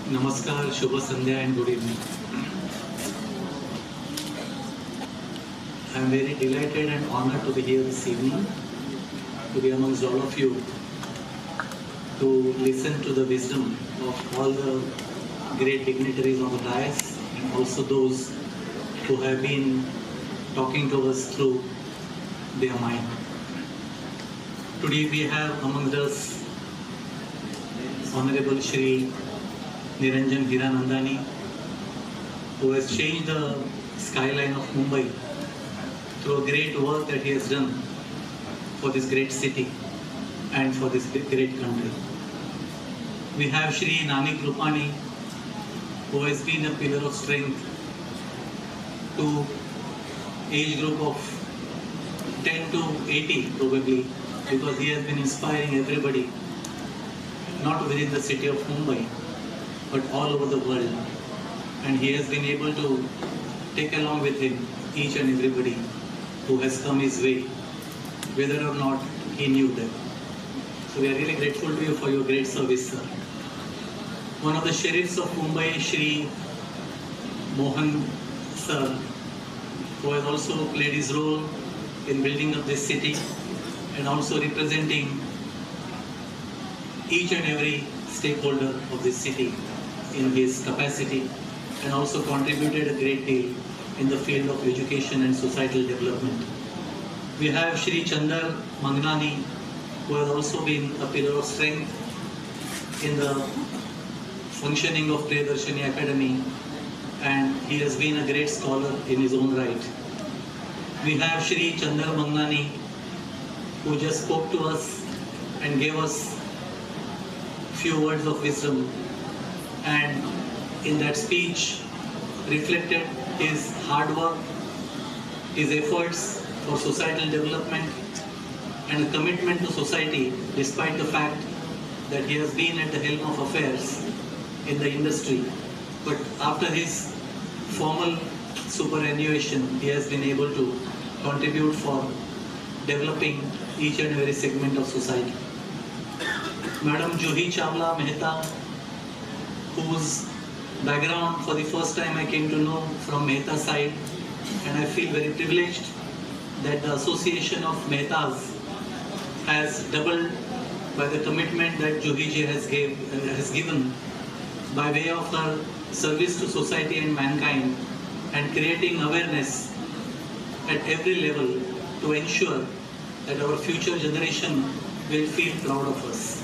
Namaskar, Shubha Sandhya and good evening. I am very delighted and honored to be here this evening, to be amongst all of you, to listen to the wisdom of all the great dignitaries on the dais and also those who have been talking to us through their mind. Today we have amongst us Honorable Shri Niranjan Hiranandani, who has changed the skyline of Mumbai through a great work that he has done for this great city and for this great country. We have Shri Nanik Rupani, who has been a pillar of strength to age group of 10 to 80 probably, because he has been inspiring everybody, not within the city of Mumbai, but all over the world. And he has been able to take along with him each and everybody who has come his way, whether or not he knew them. So we are really grateful to you for your great service, sir. One of the sheriffs of Mumbai, Shri Mohan sir, who has also played his role in building up this city and also representing each and every stakeholder of this city in his capacity, and also contributed a great deal in the field of education and societal development. We have Shri Chandar Mangnani, who has also been a pillar of strength in the functioning of Priyadarshini Academy, and he has been a great scholar in his own right. We have Shri Chandar Mangnani, who just spoke to us and gave us few words of wisdom, and in that speech reflected his hard work, his efforts for societal development and a commitment to society despite the fact that he has been at the helm of affairs in the industry. But after his formal superannuation, he has been able to contribute for developing each and every segment of society. Madam Juhi Chawla Mehta, whose background for the first time I came to know from Mehta side, and I feel very privileged that the association of Mehtas has doubled by the commitment that Juhi ji has given by way of her service to society and mankind, and creating awareness at every level to ensure that our future generation will feel proud of us.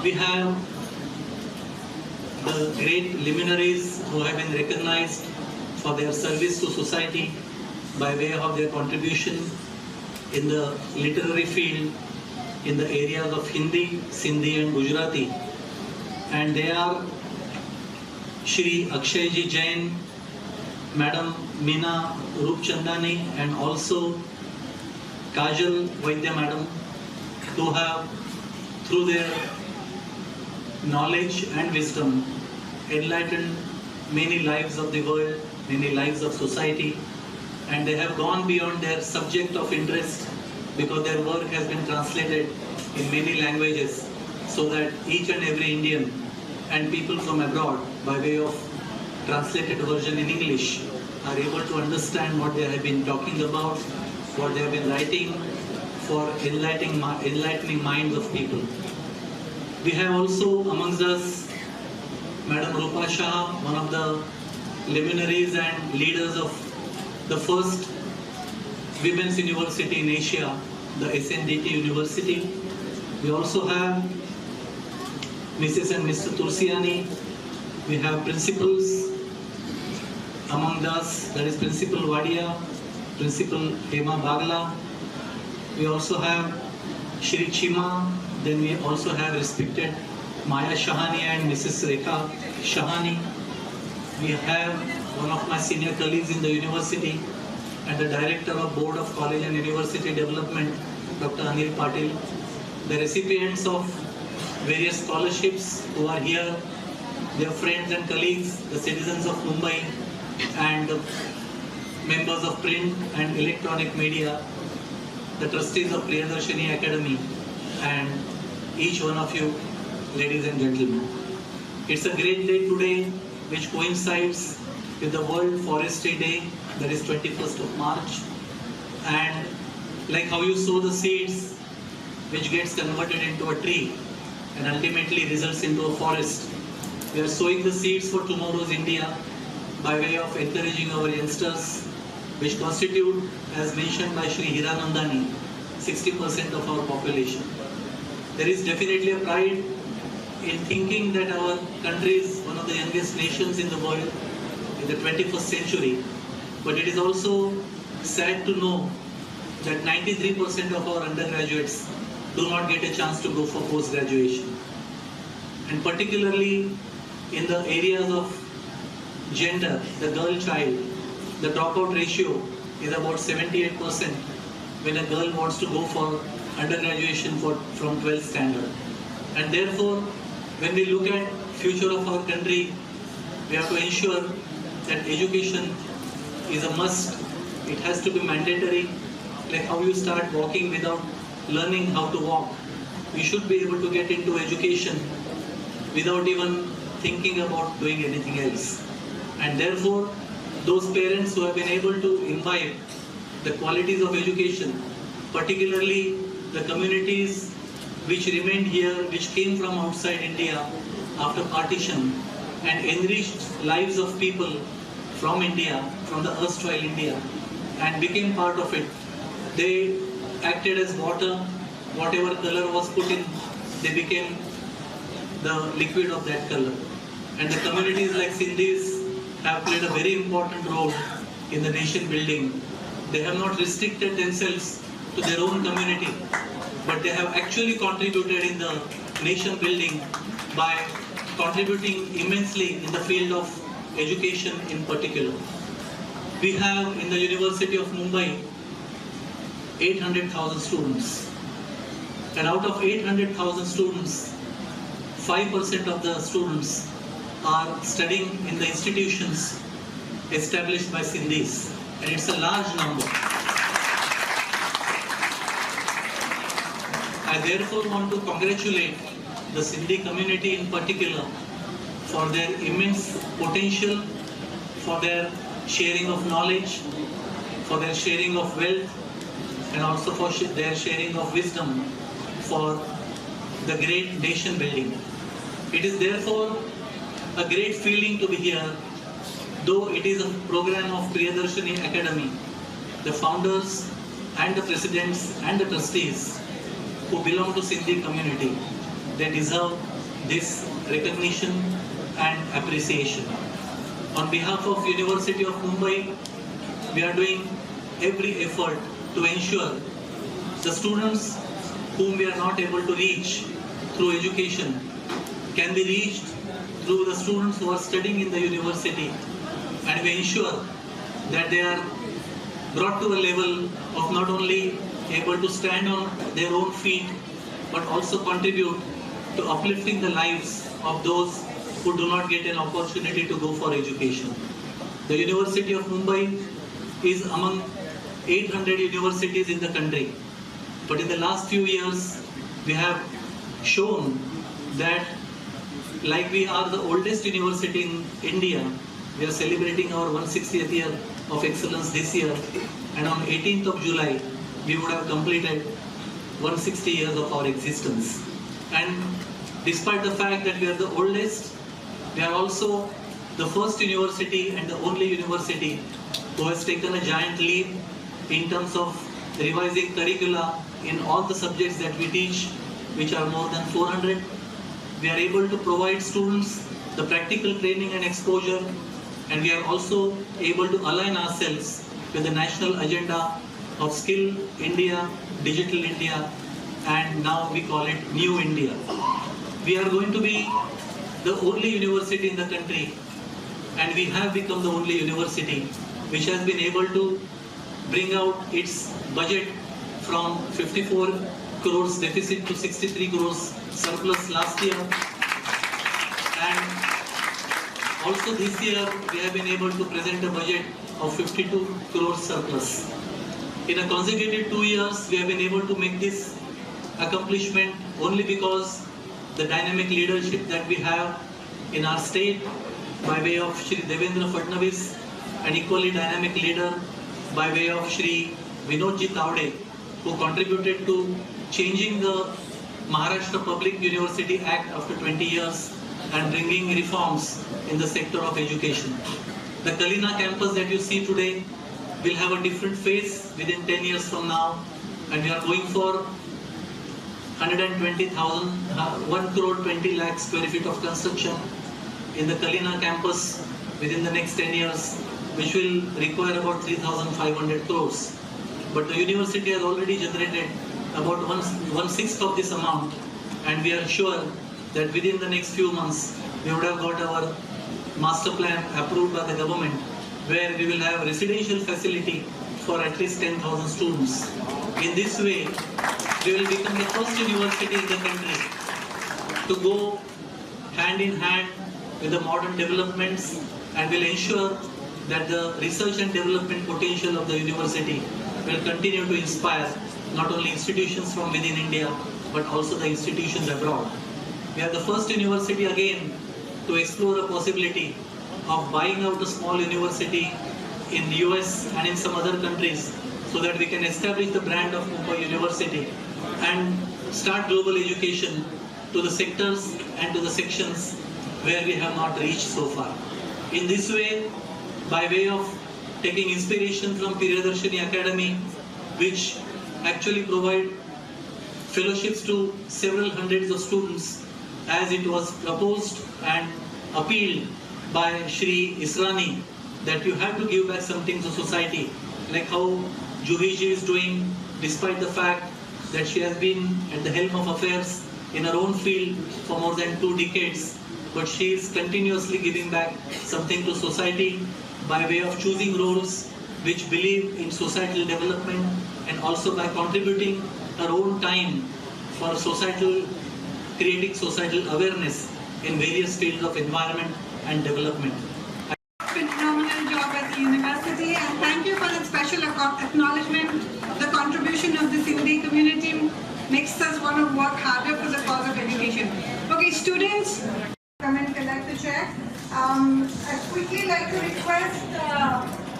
We have the great luminaries who have been recognized for their service to society by way of their contribution in the literary field in the areas of Hindi, Sindhi and Gujarati. And they are Shri Akshayji Jain, Madam Meena Roopchandani and also Kajal Vaidya Madam, who have through their knowledge and wisdom enlightened many lives of the world, many lives of society, and they have gone beyond their subject of interest because their work has been translated in many languages so that each and every Indian and people from abroad by way of translated version in English are able to understand what they have been talking about, what they have been writing for enlightening minds of people. We have also amongst us Madam Rupa Shah, one of the luminaries and leaders of the first women's university in Asia, the SNDT University. We also have Mrs. and Mr. Tursiani. We have principals among us, that is Principal Wadia, Principal Hema Bagla. We also have Shri Chima. Then we also have respected Maya Shahani and Mrs. Rekha Shahani. We have one of my senior colleagues in the university and the Director of Board of College and University Development, Dr. Anil Patil. The recipients of various scholarships who are here, their friends and colleagues, the citizens of Mumbai and the members of print and electronic media, the trustees of Priyadarshini Academy, and each one of you, ladies and gentlemen. It's a great day today, which coincides with the World Forestry Day, that is 21st of March. And like how you sow the seeds, which gets converted into a tree and ultimately results into a forest. We are sowing the seeds for tomorrow's India by way of encouraging our youngsters, which constitute, as mentioned by Shri Hiranandani, 60% of our population. There is definitely a pride in thinking that our country is one of the youngest nations in the world in the 21st century. But it is also sad to know that 93% of our undergraduates do not get a chance to go for post-graduation. And particularly in the areas of gender, the girl child, the dropout ratio is about 78% when a girl wants to go for undergraduation from 12th standard. And therefore, when we look at future of our country, we have to ensure that education is a must. It has to be mandatory. Like how you start walking without learning how to walk. We should be able to get into education without even thinking about doing anything else. And therefore, those parents who have been able to imbibe the qualities of education, particularly the communities which remained here, which came from outside India after partition and enriched lives of people from India, from the erstwhile India, and became part of it. They acted as water, whatever color was put in, they became the liquid of that color. And the communities like Sindhis have played a very important role in the nation building. They have not restricted themselves to their own community, but they have actually contributed in the nation building by contributing immensely in the field of education in particular. We have in the University of Mumbai 800,000 students. And out of 800,000 students, 5% of the students are studying in the institutions established by Sindhis. And it's a large number. I therefore want to congratulate the Sindhi community in particular for their immense potential, for their sharing of knowledge, for their sharing of wealth, and also for their sharing of wisdom for the great nation building. It is therefore a great feeling to be here, though it is a program of Priyadarshini Academy. The founders and the presidents and the trustees who belong to Sindhi community, they deserve this recognition and appreciation. On behalf of University of Mumbai, we are doing every effort to ensure the students whom we are not able to reach through education can be reached through the students who are studying in the university, and we ensure that they are brought to a level of not only able to stand on their own feet, but also contribute to uplifting the lives of those who do not get an opportunity to go for education. The University of Mumbai is among 800 universities in the country. But in the last few years, we have shown that like we are the oldest university in India, we are celebrating our 160th year of excellence this year, and on 18th of July, we would have completed 160 years of our existence. And despite the fact that we are the oldest, we are also the first university and the only university who has taken a giant leap in terms of revising curricula in all the subjects that we teach, which are more than 400. We are able to provide students the practical training and exposure, and we are also able to align ourselves with the national agenda of Skill India, Digital India, and now we call it New India. We are going to be the only university in the country, and we have become the only university which has been able to bring out its budget from 54 crores deficit to 63 crores surplus last year. And also this year we have been able to present a budget of 52 crores surplus. In a consecutive 2 years, we have been able to make this accomplishment only because the dynamic leadership that we have in our state by way of Shri Devendra Fadnavis, an equally dynamic leader by way of Shri Vinodji Tawde, who contributed to changing the Maharashtra Public University Act after 20 years and bringing reforms in the sector of education. The Kalina campus that you see today will have a different face within 10 years from now, and we are going for 120,000, 1 crore 20 lakh square feet of construction in the Kalina campus within the next 10 years, which will require about 3,500 crores. But the university has already generated about one-sixth of this amount, and we are sure that within the next few months we would have got our master plan approved by the government, where we will have a residential facility for at least 10,000 students. In this way, we will become the first university in the country to go hand in hand with the modern developments, and will ensure that the research and development potential of the university will continue to inspire not only institutions from within India, but also the institutions abroad. We are the first university again to explore the possibility of buying out a small university in the US and in some other countries, so that we can establish the brand of Mumbai University and start global education to the sectors and to the sections where we have not reached so far. In this way, by way of taking inspiration from Priyadarshini Academy, which actually provide fellowships to several hundreds of students, as it was proposed and appealed by Shri Israni, that you have to give back something to society, like how Juhi ji is doing, despite the fact that she has been at the helm of affairs in her own field for more than 2 decades, but she is continuously giving back something to society by way of choosing roles which believe in societal development, and also by contributing her own time for creating societal awareness in various fields of environment and development. Phenomenal job at the university, and thank you for that special acknowledgement. The contribution of the Sindhi community makes us want to work harder for the cause of education. Okay, students, come and collect the check. I'd quickly like to request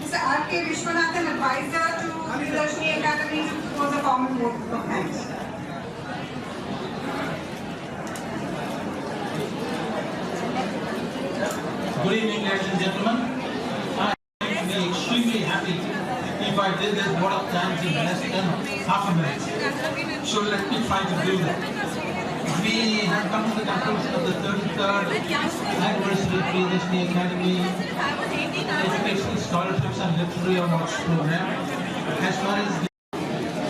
Mr. R.K. Vishwanathan, advisor to Priyadarshini Academy, to propose a common vote of thanks. Good evening, ladies and gentlemen. I am extremely happy if I did this vote of thanks in less than half a minute. So let me try to do that. We have come to the conclusion of the 33rd anniversary of Priyadarshini Academy Educational Scholarships and Literary Awards program. As far as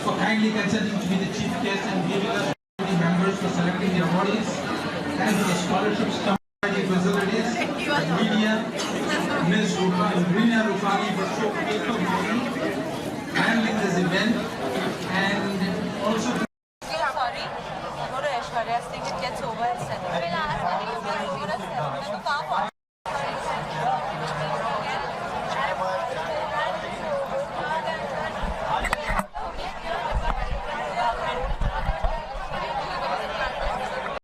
for kindly consenting to be the chief guest and giving us the members for selecting the awardees and the scholarships facilities, media, Ms. Rina Rufani for handling this event, and